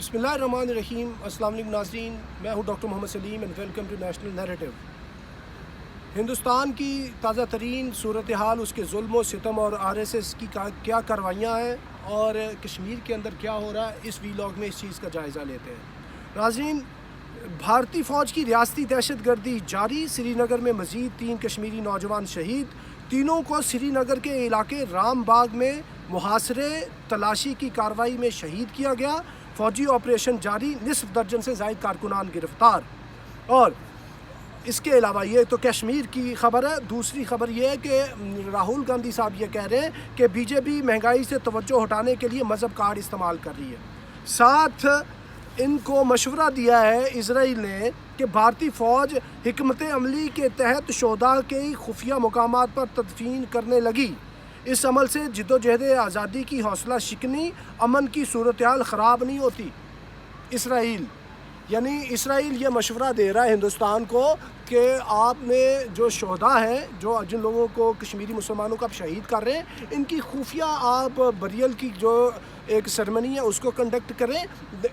बिस्मिल्लाहिर्रहमानिर्रहीम। अस्सलाम वालेकुम नाज़रीन, मैं हूं doctor Mohammad Salim and welcome to national narrative. Hindustan की ताज़ा तरीन सूरत हाल, उसके जुल्म व सितम और RSS की क्या कार्रवाइयाँ हैं और कश्मीर के अंदर क्या हो रहा है, इस वीलॉग में इस चीज़ का जायज़ा लेते हैं। नाज़रीन, भारतीय फ़ौज की रियासती दहशत गर्दी जारी, श्रीनगर में मज़ीद 3 कश्मीरी नौजवान शहीद, तीनों को श्रीनगर के इलाके रामबाग में मुहासरे तलाशी की कार्रवाई में शहीद किया गया। फ़ौजी ऑपरेशन जारी, निसफ दर्जन से ज़ायद कारकुनान गिरफ्तार। और इसके अलावा ये तो कश्मीर की खबर है। दूसरी खबर ये है कि राहुल गांधी साहब ये कह रहे हैं कि बीजेपी महंगाई से तवज्जो हटाने के लिए मज़हब कार्ड इस्तेमाल कर रही है। साथ इनको मशवरा दिया है इजराइल ने कि भारतीय फ़ौज हिकमत अमली के तहत शोधा के खुफिया मकामात पर तदफीन करने लगी। इस अमल से जिद्दोजहद आज़ादी की हौसला शिकनी, अमन की सूरत हाल ख़राब नहीं होती। इसराइल ये मशवरा दे रहा है हिंदुस्तान को कि आपने जो शोधा हैं, जिन लोगों को कश्मीरी मुसलमानों को आप शहीद कर रहे हैं, इनकी खुफिया आप बरियल की जो एक सेरेमनी है उसको कंडक्ट करें।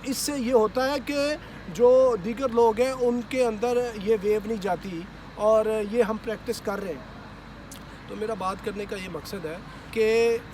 इससे ये होता है कि जो दीगर लोग हैं उनके अंदर ये वेव नहीं जाती, और ये हम प्रैक्टिस कर रहे हैं। तो मेरा बात करने का ये मकसद है कि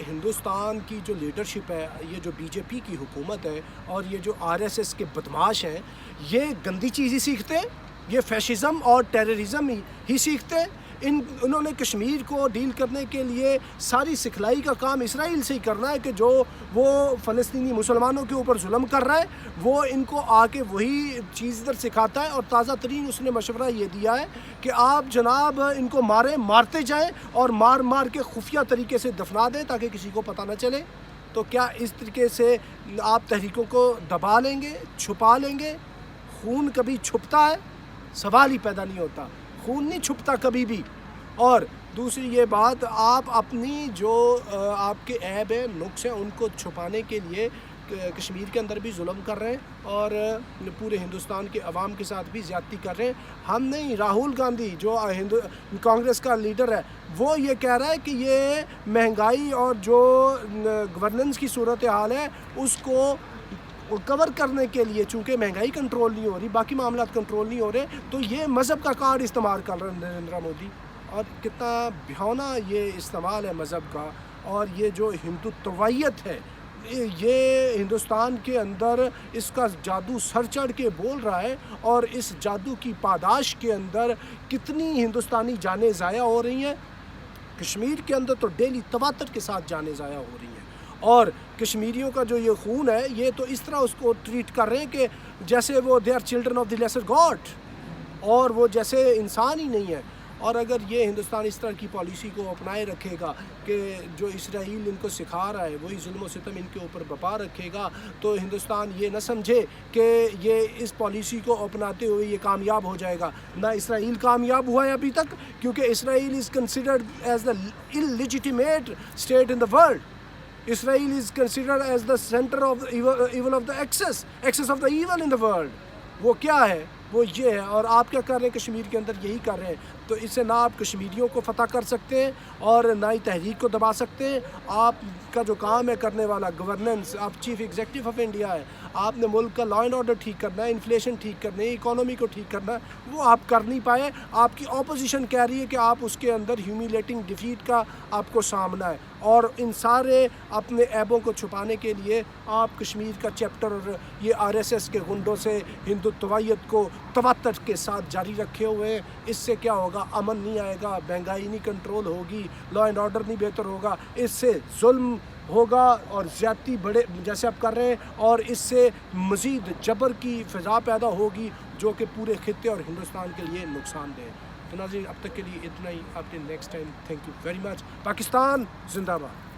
हिंदुस्तान की जो लीडरशिप है, ये जो बीजेपी की हुकूमत है और ये जो RSS के बदमाश हैं, ये गंदी चीज़ ही सीखते हैं, ये फैशिज़म और टेररिज़म ही सीखते हैं। उन्होंने कश्मीर को डील करने के लिए सारी सिखलाई का काम इसराइल से ही करना है कि जो वो फ़लस्तीनी मुसलमानों के ऊपर जुल्म कर रहा है, वो इनको आके वही चीज़ इधर सिखाता है। और ताज़ा तरीन उसने मशवरा ये दिया है कि आप जनाब इनको मारते जाएं और मार के खुफिया तरीके से दफना दें ताकि किसी को पता न चले। तो क्या इस तरीके से आप तहरीकों को दबा लेंगे, छुपा लेंगे? खून कभी छुपता है? सवाल ही पैदा नहीं होता। खून नहीं छुपता कभी भी। और दूसरी ये बात, आप अपनी जो आपके ऐब है, नुक्स हैं, उनको छुपाने के लिए कश्मीर के अंदर भी जुल्म कर रहे हैं और पूरे हिंदुस्तान के अवाम के साथ भी ज़्यादती कर रहे हैं। हम नहीं, राहुल गांधी जो कांग्रेस का लीडर है, वो ये कह रहा है कि ये महंगाई और जो गवर्नेंस की सूरत हाल है उसको कवर करने के लिए, चूँकि महंगाई कंट्रोल नहीं हो रही, बाकी मामला कंट्रोल नहीं हो रहे, तो ये मज़हब का कार्ड इस्तेमाल कर रहे हैं नरेंद्र मोदी। और कितना भयाना ये इस्तेमाल है मज़हब का। और ये जो हिंदुत्वयत है, ये हिंदुस्तान के अंदर इसका जादू सर चढ़ के बोल रहा है। और इस जादू की पादाश के अंदर कितनी हिंदुस्तानी जानें ज़ाया हो रही हैं। कश्मीर के अंदर तो डेली तवातर के साथ जानें ज़ाया हो रही हैं। और कश्मीरियों का जो ये खून है, ये तो इस तरह उसको ट्रीट कर रहे हैं कि जैसे वो they are children of the lesser god, और वो जैसे इंसान ही नहीं है। और अगर ये हिंदुस्तान इस तरह की पॉलिसी को अपनाए रखेगा कि जो इसराइल इनको सिखा रहा है वही जुल्म व सितम इनके ऊपर बपा रखेगा, तो हिंदुस्तान ये न समझे कि ये इस पॉलिसी को अपनाते हुए ये कामयाब हो जाएगा। ना इसराइल कामयाब हुआ है अभी तक, क्योंकि Israel is considered as the illegitimate state in the world. Israel is considered as the center of the evil of the excess of the evil in the world. वो क्या है? वो ये है। और आप क्या कर रहे हैं कश्मीर के अंदर? यही कर रहे हैं। तो इससे ना आप कश्मीरियों को फतह कर सकते हैं और ना ही तहरीक को दबा सकते हैं। आपका जो काम है करने वाला, गवर्नेंस, आप चीफ एग्जीक्यूटिव ऑफ इंडिया है, आपने मुल्क का लॉ एंड ऑर्डर ठीक करना है, इन्फ्लेशन ठीक करना है, इकोनॉमी को ठीक करना है, वो आप कर नहीं पाए। आपकी ऑपोजिशन कह रही है कि आप उसके अंदर ह्यूमिलेटिंग डिफीट का आपको सामना है। और इन सारे अपने ऐबों को छुपाने के लिए आप कश्मीर का चैप्टर और ये RSS के गुंडों से हिंदुत्वयत को तवातर के साथ जारी रखे हुए हैं। इससे क्या होगा? अमन नहीं आएगा, महंगाई नहीं कंट्रोल होगी, लॉ एंड ऑर्डर नहीं बेहतर होगा, इससे जुल्म होगा और ज़्यादती बड़े जैसे आप कर रहे हैं, और इससे मज़ीद जबर की फ़िज़ा पैदा होगी जो कि पूरे खित्ते और हिंदुस्तान के लिए नुकसानदेह है। तो नाज़रीन, अब तक के लिए इतना ही। आपके next time, thank you very much. Pakistan जिंदाबाद।